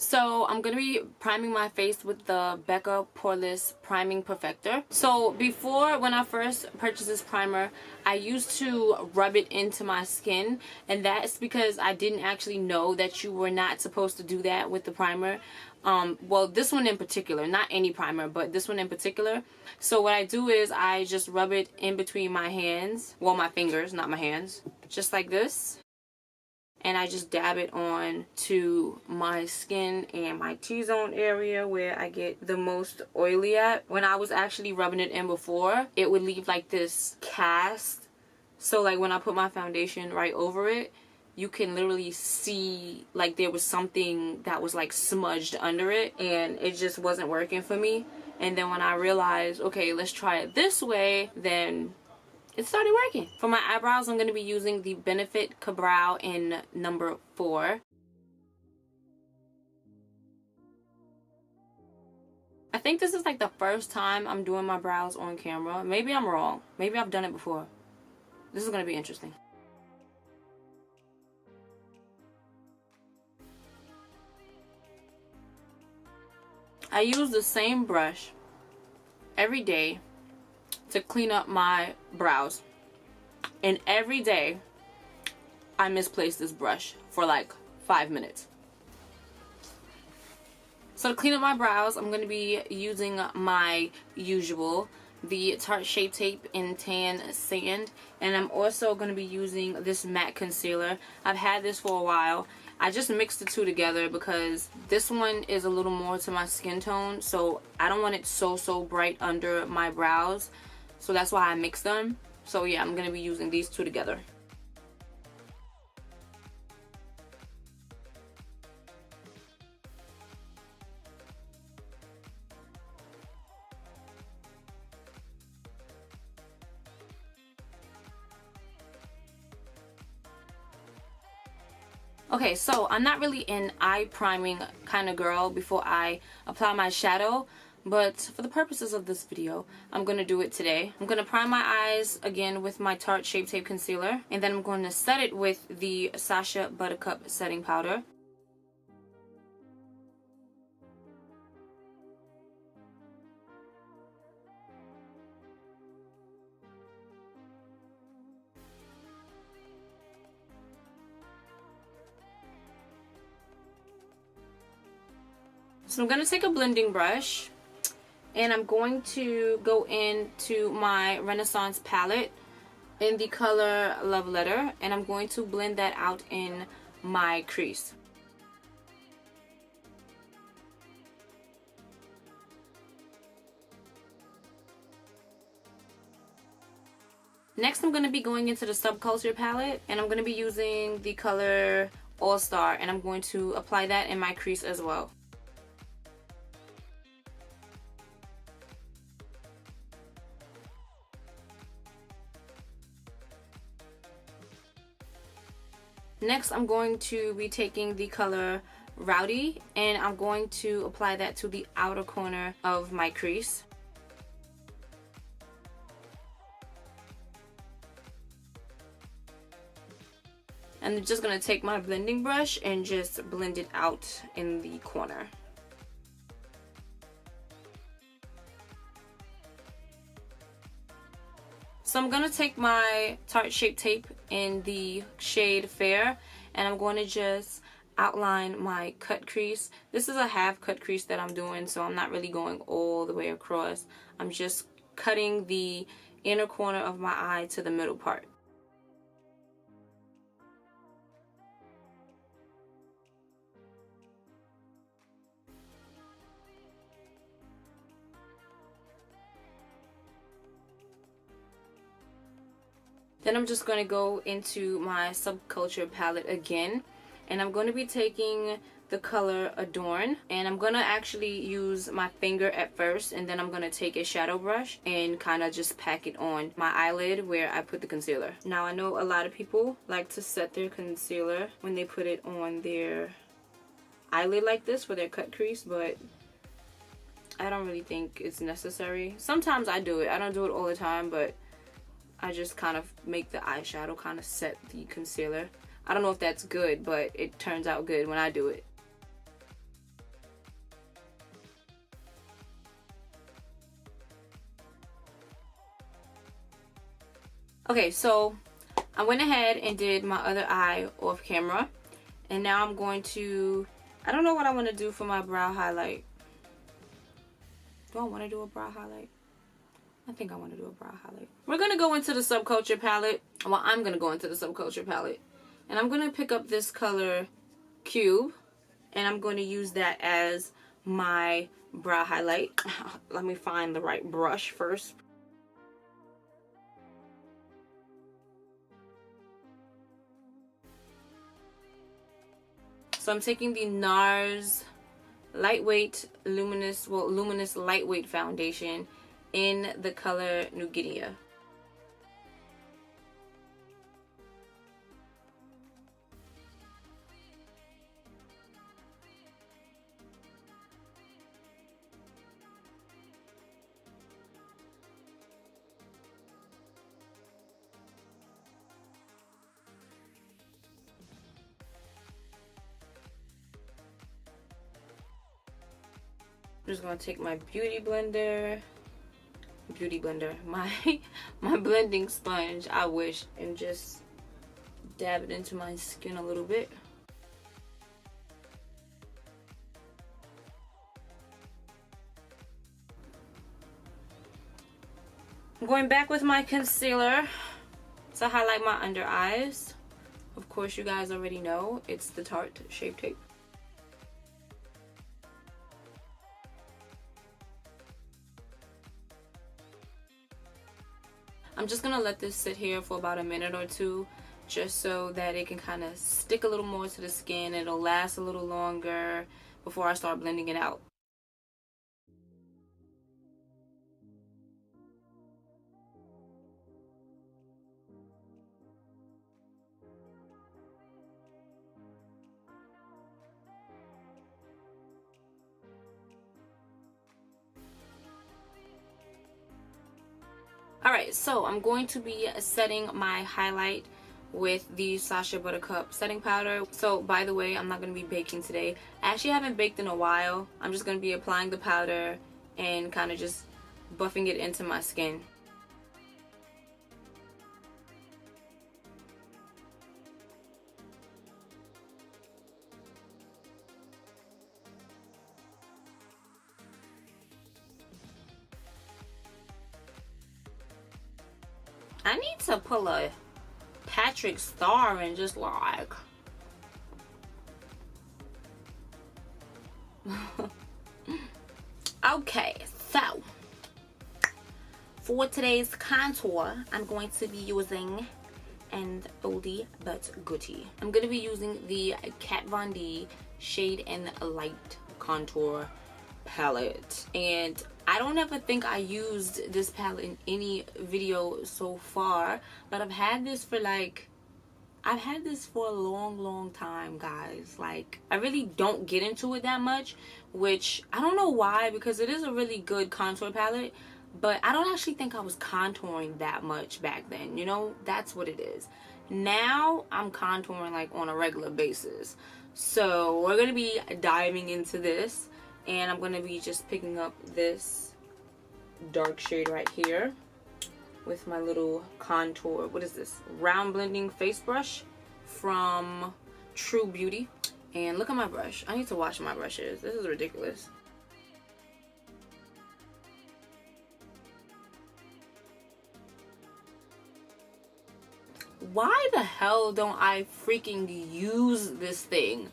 So I'm going to be priming my face with the BECCA Poreless Priming Perfector. So before, when I first purchased this primer, I used to rub it into my skin, and that's because I didn't actually know that you were not supposed to do that with the primer. Well, this one in particular, not any primer, but this one in particular. So what I do is I just rub it in between my hands, well, my fingers, not my hands, just like this. And I just dab it on to my skin and my T-zone area where I get the most oily at. When I was actually rubbing it in before, it would leave like this cast. So like when I put my foundation right over it, you can literally see like there was something that was like smudged under it, and it just wasn't working for me. And then when I realized, okay, let's try it this way, then it started working. For my eyebrows, I'm going to be using the Benefit Ka-Brow in number 4. I think this is like the first time I'm doing my brows on camera. Maybe I'm wrong. Maybe I've done it before. This is going to be interesting. I use the same brush every day to clean up my brows, and every day I misplace this brush for like 5 minutes. So to clean up my brows, I'm going to be using my usual, the Tarte Shape Tape in Tan Sand, and I'm also going to be using this matte concealer. I've had this for a while. I just mixed the two together because this one is a little more to my skin tone, so I don't want it so bright under my brows. So that's why I mixed them. So yeah, I'm going to be using these two together. Okay, so I'm not really an eye priming kind of girl before I apply my shadow, but for the purposes of this video, I'm going to do it today. I'm going to prime my eyes again with my Tarte Shape Tape Concealer, and then I'm going to set it with the SACHA Buttercup Setting Powder. So I'm going to take a blending brush, and I'm going to go into my Renaissance palette in the color Love Letter, and I'm going to blend that out in my crease. Next, I'm going to be going into the Subculture palette, and I'm going to be using the color All Star, and I'm going to apply that in my crease as well. Next, I'm going to be taking the color Rowdy, and I'm going to apply that to the outer corner of my crease. And I'm just going to take my blending brush and just blend it out in the corner. So I'm going to take my Tarte Shape Tape in the shade Fair, and I'm going to just outline my cut crease. This is a half cut crease that I'm doing, so I'm not really going all the way across. I'm just cutting the inner corner of my eye to the middle part. Then I'm just going to go into my Subculture palette again, and I'm going to be taking the color Adorn, and I'm going to actually use my finger at first, and then I'm going to take a shadow brush and kind of just pack it on my eyelid where I put the concealer. Now, I know a lot of people like to set their concealer when they put it on their eyelid like this for their cut crease, but I don't really think it's necessary. Sometimes I do it. I don't do it all the time, but I just kind of make the eyeshadow kind of set the concealer. I don't know if that's good, but it turns out good when I do it. Okay, so I went ahead and did my other eye off camera. And now I'm going to, I don't know what I want to do for my brow highlight. Do I want to do a brow highlight? I think I want to do a brow highlight. We're going to go into the Subculture palette. Well, I'm going to go into the Subculture palette. And I'm going to pick up this color Cube. And I'm going to use that as my brow highlight. Let me find the right brush first. So I'm taking the NARS Lightweight Luminous Lightweight Foundation in the color Guinea. I'm just gonna take my beauty blender, my blending sponge, I wish, and just dab it into my skin a little bit. I'm going back with my concealer to highlight my under eyes. Of course, you guys already know it's the Tarte Shape Tape. I'm just gonna let this sit here for about a minute or two, just so that it can kind of stick a little more to the skin. It'll last a little longer before I start blending it out. Alright, so I'm going to be setting my highlight with the SACHA Buttercup setting powder. So, by the way, I'm not going to be baking today. I actually haven't baked in a while. I'm just going to be applying the powder and kind of just buffing it into my skin. I need to pull a Patrick Star and just like okay, so for today's contour I'm going to be using an oldie but goodie. I'm going to be using the Kat Von D Shade and Light Contour palette, and I don't ever think I used this palette in any video so far, but I've had this for a long time, guys. Like, I really don't get into it that much, which I don't know why, because it is a really good contour palette, but I don't actually think I was contouring that much back then, you know? That's what it is. Now I'm contouring like on a regular basis. So we're gonna be diving into this, and I'm going to be just picking up this dark shade right here with my little contour. What is this? Round blending face brush from True Beauty. And look at my brush. I need to wash my brushes. This is ridiculous. Why the hell don't I freaking use this thing?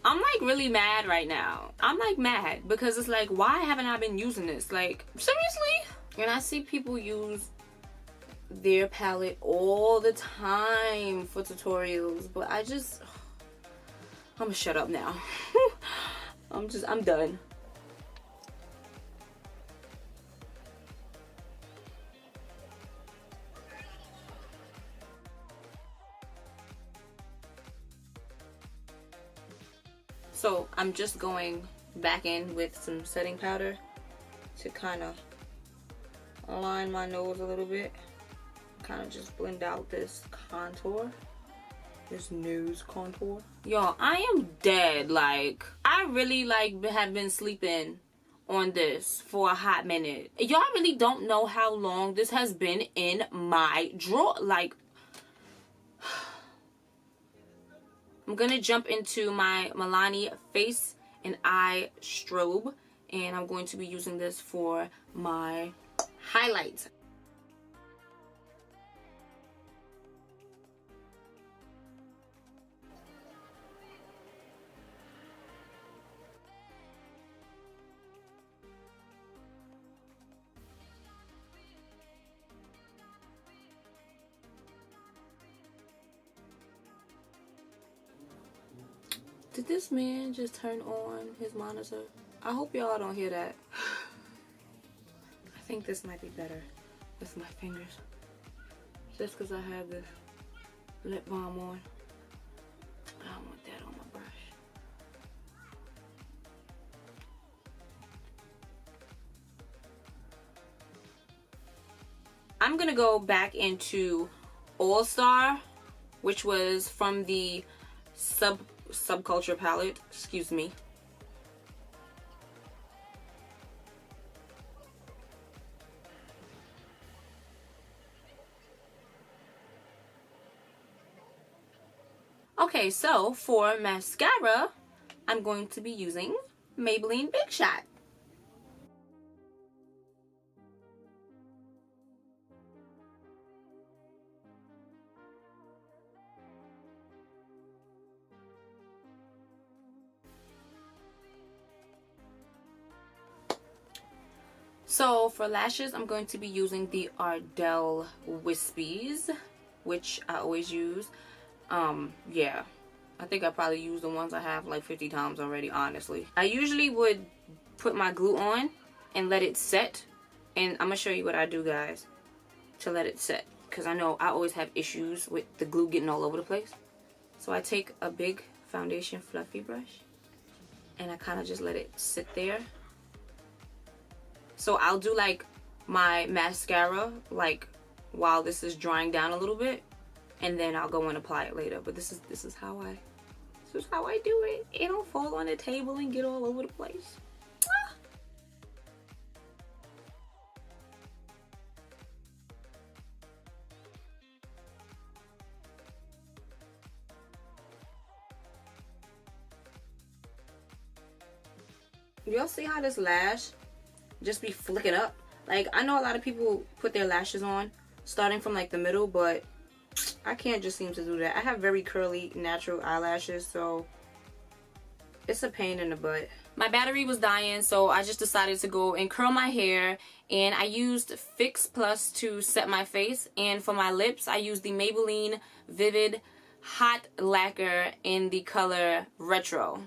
I'm like really mad right now. I'm like mad because it's like, why haven't I been using this? Like, seriously? And I see people use their palette all the time for tutorials, but I'm gonna shut up now. I'm done. So I'm just going back in with some setting powder to kind of align my nose a little bit. Kind of just blend out this contour. This nose contour. Y'all, I am dead. Like, I really have been sleeping on this for a hot minute. Y'all really don't know how long this has been in my drawer. Like, I'm gonna jump into my Milani Face and Eye Strobe, and I'm going to be using this for my highlights. Did this man just turn on his monitor? I hope y'all don't hear that. I think this might be better with my fingers. Just because I have this lip balm on. I don't want that on my brush. I'm going to go back into All Star, which was from the Subculture palette, excuse me. Okay, so for mascara, I'm going to be using Maybelline Big Shot. So for lashes, I'm going to be using the Ardelle Wispies, which I always use. Yeah, I think I probably use the ones I have like 50 times already, honestly. I usually would put my glue on and let it set, and I'm gonna show you what I do, guys, to let it set, because I know I always have issues with the glue getting all over the place. So I take a big foundation fluffy brush and I kind of just let it sit there. So I'll do like my mascara like while this is drying down a little bit, and then I'll go and apply it later. But this is how I do it. It don't fall on the table and get all over the place. Y'all see how this lash just be flicking up? Like, I know a lot of people put their lashes on starting from like the middle, but I can't just seem to do that. I have very curly natural eyelashes, so it's a pain in the butt. My battery was dying, so I just decided to go and curl my hair, and I used Fix Plus to set my face, and for my lips I used the Maybelline Vivid Hot Lacquer in the color Retro.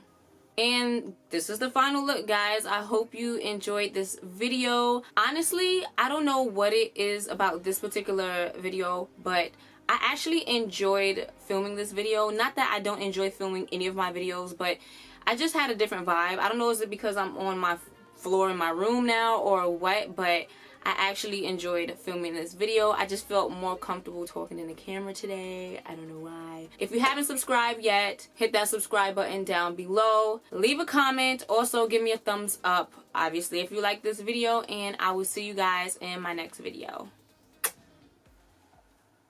And this is the final look, guys. I hope you enjoyed this video. Honestly, I don't know what it is about this particular video, but I actually enjoyed filming this video. Not that I don't enjoy filming any of my videos, but I just had a different vibe. I don't know, is it because I'm on my floor in my room now or what, but I actually enjoyed filming this video. I just felt more comfortable talking in the camera today. I don't know why. If you haven't subscribed yet, hit that subscribe button down below. Leave a comment. Also, give me a thumbs up, obviously, if you like this video, and I will see you guys in my next video.